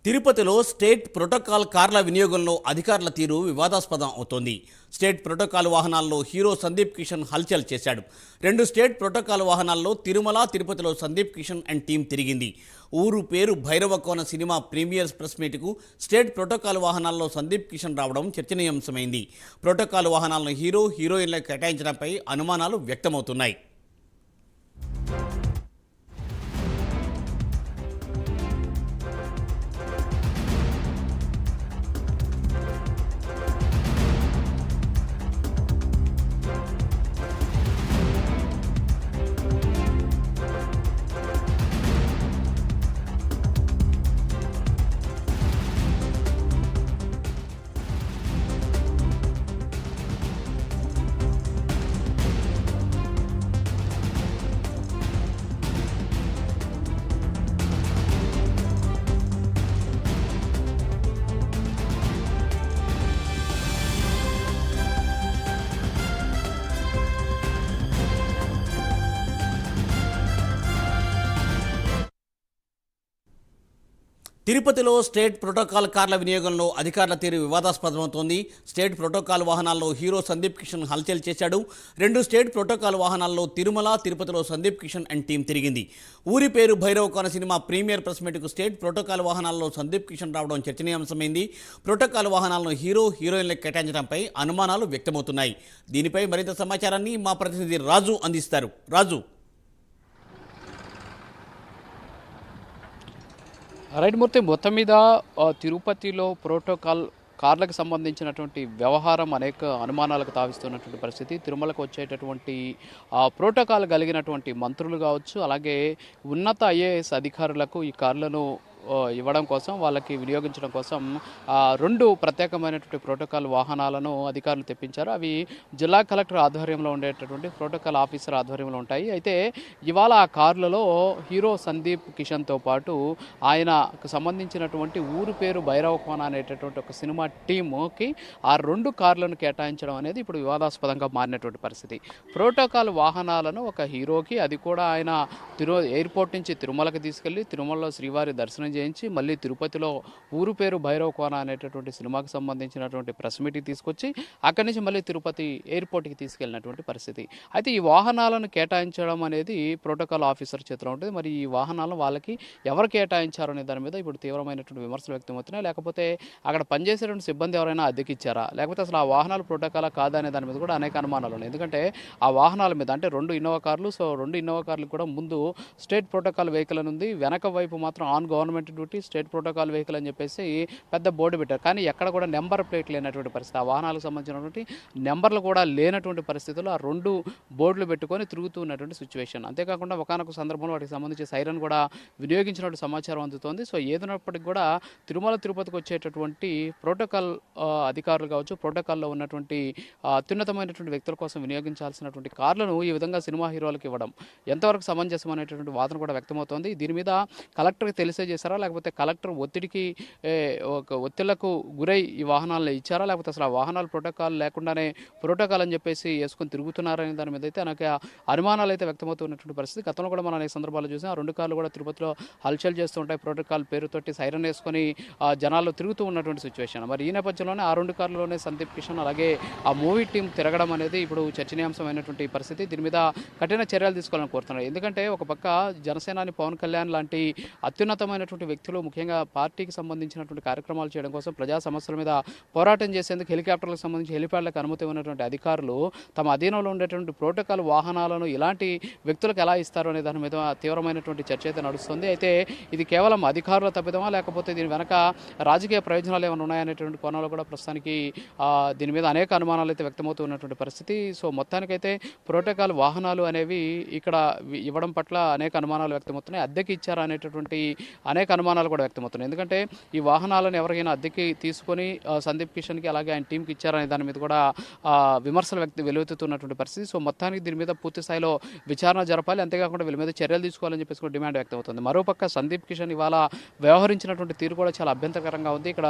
తిరుపతిలో state protocol కార్ల వినియోగంలో అధికారుల తీరు వివాదాస్పదం అవుతోంది. స్టేట్ ప్రోటోకాల్ వాహనాల్లో హీరో సందీప్ కిషన్ హల్చల్ చేశాడు. 2 స్టేట్ ప్రోటోకాల్ వాహనాల్లో తిరుమల, తిరుపతిలో సందీప్ కిషన్ అండ్ టీం తిరిగింది. ఊరు పేరు భైరవకోన సినిమా ప్రీమియర్ ప్రెస్ మీట్కు స్టేట్ ప్రోటోకాల్ వాహనాల్లో సందీప్ కిషన్ రావడం చర్చనీయాంశమైంది. ప్రోటోకాల్ వాహనాలను హీరోయిన్లకు కేటాయించడంపై అనుమానాలు వ్యక్తమవుతున్నాయి. తిరుపతిలో స్టేట్ ప్రోటోకాల్ కార్ల వినియోగంలో అధికారుల తీరు వివాదాస్పదమవుతోంది. స్టేట్ ప్రోటోకాల్ వాహనాల్లో హీరో సందీప్ కిషన్ హల్చల్ చేశాడు. 2 స్టేట్ ప్రోటోకాల్ వాహనాల్లో తిరుమల, తిరుపతిలో సందీప్ కిషన్ అండ్ టీం తిరిగింది. ఊరి పేరు భైరవకోన సినిమా ప్రీమియర్ ప్రెస్ మీట్కు స్టేట్ ప్రోటోకాల్ వాహనాల్లో సందీప్ కిషన్ రావడం చర్చనీయాంశమైంది. ప్రోటోకాల్ వాహనాలను హీరోయిన్లకు కేటాయించడంపై అనుమానాలు వ్యక్తమవుతున్నాయి. దీనిపై మరింత సమాచారాన్ని మా ప్రతినిధి రాజు అందిస్తారు. రాజు. రైట్ మూర్తి, మొత్తం మీద తిరుపతిలో ప్రోటోకాల్ కార్లకు సంబంధించినటువంటి వ్యవహారం అనేక అనుమానాలకు తావిస్తున్నటువంటి పరిస్థితి. తిరుమలకు వచ్చేటటువంటి ప్రోటోకాల్ కలిగినటువంటి మంత్రులు కావచ్చు, అలాగే ఉన్నత ఐఏఎస్ అధికారులకు ఈ కార్లను ఇవ్వడం కోసం, వాళ్ళకి వినియోగించడం కోసం 2 ప్రత్యేకమైనటువంటి ప్రోటోకాల్ వాహనాలను అధికారులు తెప్పించారు. అవి జిల్లా కలెక్టర్ ఆధ్వర్యంలో ఉండేటటువంటి ప్రోటోకాల్ ఆఫీసర్ ఆధ్వర్యంలో ఉంటాయి. అయితే ఇవాళ ఆ కార్లలో హీరో సందీప్ కిషన్తో పాటు ఆయనకు సంబంధించినటువంటి ఊరు పేరు భైరవకోన అనేటటువంటి ఒక సినిమా టీముకి ఆ 2 కార్లను కేటాయించడం అనేది ఇప్పుడు వివాదాస్పదంగా మారినటువంటి పరిస్థితి. ప్రోటోకాల్ వాహనాలను ఒక హీరోకి, అది కూడా ఆయన ఎయిర్పోర్ట్ నుంచి తిరుమలకి తీసుకెళ్లి తిరుమలలో శ్రీవారి దర్శనం చేయించి మళ్ళీ తిరుపతిలో ఊరు పేరు భైరవకోన అనేటటువంటి సినిమాకి సంబంధించినటువంటి ప్రెస్ మీట్కి తీసుకొచ్చి అక్కడి నుంచి మళ్ళీ తిరుపతి ఎయిర్పోర్ట్కి తీసుకెళ్ళినటువంటి పరిస్థితి. అయితే ఈ వాహనాలను కేటాయించడం అనేది ప్రోటోకాల్ ఆఫీసర్ చేతిలో ఉంటుంది. మరి ఈ వాహనాలను వాళ్ళకి ఎవరు కేటాయించారు అనే దాని మీద ఇప్పుడు తీవ్రమైనటువంటి విమర్శలు వ్యక్తమవుతున్నాయి. లేకపోతే అక్కడ పనిచేసేటువంటి సిబ్బంది ఎవరైనా అద్దెకిచ్చారా, లేకపోతే అసలు ఆ వాహనాలు ప్రోటోకాల్ కాదా అనే దాని మీద కూడా అనేక అనుమానాలు ఉన్నాయి. ఎందుకంటే ఆ వాహనాల మీద అంటే 2 ఇన్నోవా కార్లు, సో 2 ఇన్నోవా కార్లు కూడా ముందు స్టేట్ ప్రోటోకాల్ వెహికల్ అని ఉంది, వెనక వైపు మాత్రం on government duty state protocol vehicle అని చెప్పేసి పెద్ద బోర్డు పెట్టారు. కానీ ఎక్కడ కూడా నెంబర్ ప్లేట్ లేనటువంటి పరిస్థితి, ఆ వాహనాలకు సంబంధించినటువంటి నెంబర్లు కూడా లేనటువంటి పరిస్థితుల్లో ఆ 2 బోర్డులు పెట్టుకొని తిరుగుతూ ఉన్నటువంటి సిచ్యువేషన్. అంతేకాకుండా ఒకనొక సందర్భంలో వాటికి సంబంధించి సైరన్ కూడా వినియోగించినట్టు సమాచారం అందుతోంది. సో ఏదైనప్పటికీ కూడా తిరుమల తిరుపతికి వచ్చేటటువంటి ప్రోటోకాల్ అధికారులు కావచ్చు, ప్రోటోకాల్లో ఉన్నటువంటి అత్యున్నతమైనటువంటి వ్యక్తుల కోసం వినియోగించాల్సినటువంటి కార్లను ఈ విధంగా సినిమా హీరోలకు ఇవ్వడం ఎంతవరకు సమంజసం అనేటటువంటి వాదన కూడా వ్యక్తమవుతోంది. దీని మీద కలెక్టర్కి తెలిసే చేశారా, లేకపోతే కలెక్టర్ ఒత్తిళ్లకు గురై ఈ వాహనాలను ఇచ్చారా, లేకపోతే అసలు ఆ వాహనాలు ప్రోటోకాల్ లేకుండానే ప్రోటోకాల్ అని చెప్పేసి వేసుకొని తిరుగుతున్నారనే దాని మీద అయితే నాకు అనుమానాలు అయితే వ్యక్తమవుతున్నటువంటి పరిస్థితి. గతంలో కూడా మనం అనేక సందర్భాలు చూసాం. ఆ 2 కార్లు కూడా తిరుపతిలో హల్చల్ చేస్తూ ఉంటాయి. ప్రోటోకాల్ పేరుతోటి సైరన్ వేసుకొని జనాల్లో తిరుగుతూ ఉన్నటువంటి సిచ్యువేషన్. మరి ఈ నేపథ్యంలోనే ఆ 2 కార్లలోనే సందీప్ కిషన్ అలాగే ఆ మూవీ టీం తిరగడం అనేది ఇప్పుడు చర్చనీయాంశమైనటువంటి పరిస్థితి. దీని మీద కఠిన చర్యలు తీసుకోవాలని కోరుతున్నారు. ఎందుకంటే ఒక పక్క జనసేనాని పవన్ కళ్యాణ్ లాంటి అత్యున్నతమైనటువంటి వ్యక్తులు ముఖ్యంగా పార్టీకి సంబంధించినటువంటి కార్యక్రమాలు చేయడం కోసం, ప్రజా సమస్యల మీద పోరాటం చేసేందుకు హెలికాప్టర్లకు సంబంధించి హెలిప్యాడ్లకు అనుమతి ఉన్నటువంటి అధికారులు తమ అధీనంలో ఉండేటువంటి ప్రోటోకాల్ వాహనాలను ఇలాంటి వ్యక్తులకు ఎలా ఇస్తారు అనే దాని మీద తీవ్రమైనటువంటి చర్చ అయితే నడుస్తుంది. అయితే ఇది కేవలం అధికారుల తప్పిదమా, లేకపోతే దీని వెనక రాజకీయ ప్రయోజనాలు ఏమైనా ఉన్నాయనేటువంటి కోణంలో కూడా ప్రస్తుతానికి దీని మీద అనేక అనుమానాలు అయితే వ్యక్తమవుతున్నటువంటి పరిస్థితి. సో మొత్తానికైతే ప్రోటోకాల్ వాహనాలు అనేవి ఇక్కడ ఇవ్వడం పట్ల అనేక అనుమానాలు వ్యక్తమవుతున్నాయి. అద్దెకి ఇచ్చారా అనేటటువంటి అనేక అనుమానాలు కూడా వ్యక్తమవుతున్నాయి. ఎందుకంటే ఈ వాహనాలను ఎవరికైనా అద్దెకి తీసుకొని సందీప్ కిషన్కి అలాగే ఆయన టీంకి ఇచ్చారనే దాని మీద కూడా విమర్శలు వెలువెత్తుతున్నటువంటి పరిస్థితి. సో మొత్తానికి దీని మీద పూర్తి స్థాయిలో విచారణ జరపాలి, అంతేకాకుండా వీళ్ళ మీద చర్యలు తీసుకోవాలని చెప్పేసి కూడా డిమాండ్ వ్యక్తమవుతుంది. మరోపక్క సందీప్ కిషన్ ఇవాళ వ్యవహరించినటువంటి తీరు కూడా చాలా అభ్యంతరకరంగా ఉంది. ఇక్కడ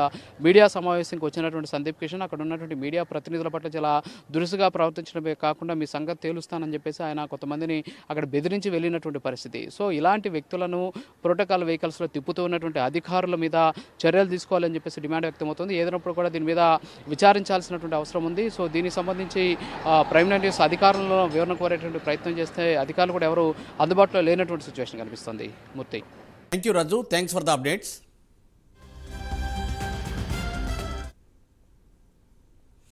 మీడియా సమావేశానికి వచ్చినటువంటి సందీప్ కిషన్ అక్కడ ఉన్నటువంటి మీడియా ప్రతినిధుల పట్ల చాలా దురుసుగా ప్రవర్తించడమే కాకుండా మీ సంగతి తేలుస్తానని చెప్పేసి ఆయన కొంతమందిని అక్కడ బెదిరించి వెళ్ళినటువంటి పరిస్థితి. సో ఇలాంటి వ్యక్తులను ప్రోటోకాల్ వెహికల్స్లో తిప్పుతూ ఉన్నటువంటి అధికారుల మీద చర్యలు తీసుకోవాలని చెప్పేసి డిమాండ్ వ్యక్తమవుతుంది. ఏదైనప్పుడు కూడా దీని మీద విచారించాల్సినటువంటి అవసరం ఉంది. సో దీనికి సంబంధించి ప్రైమ్ నైన్ న్యూస్ అధికారులను వివరణ కోరేటువంటి ప్రయత్నం చేస్తే అధికారులు కూడా ఎవరు అందుబాటులో లేనటువంటి సిచ్యువేషన్ కనిపిస్తుంది. Murthy. Thank you Raju, thanks for the updates.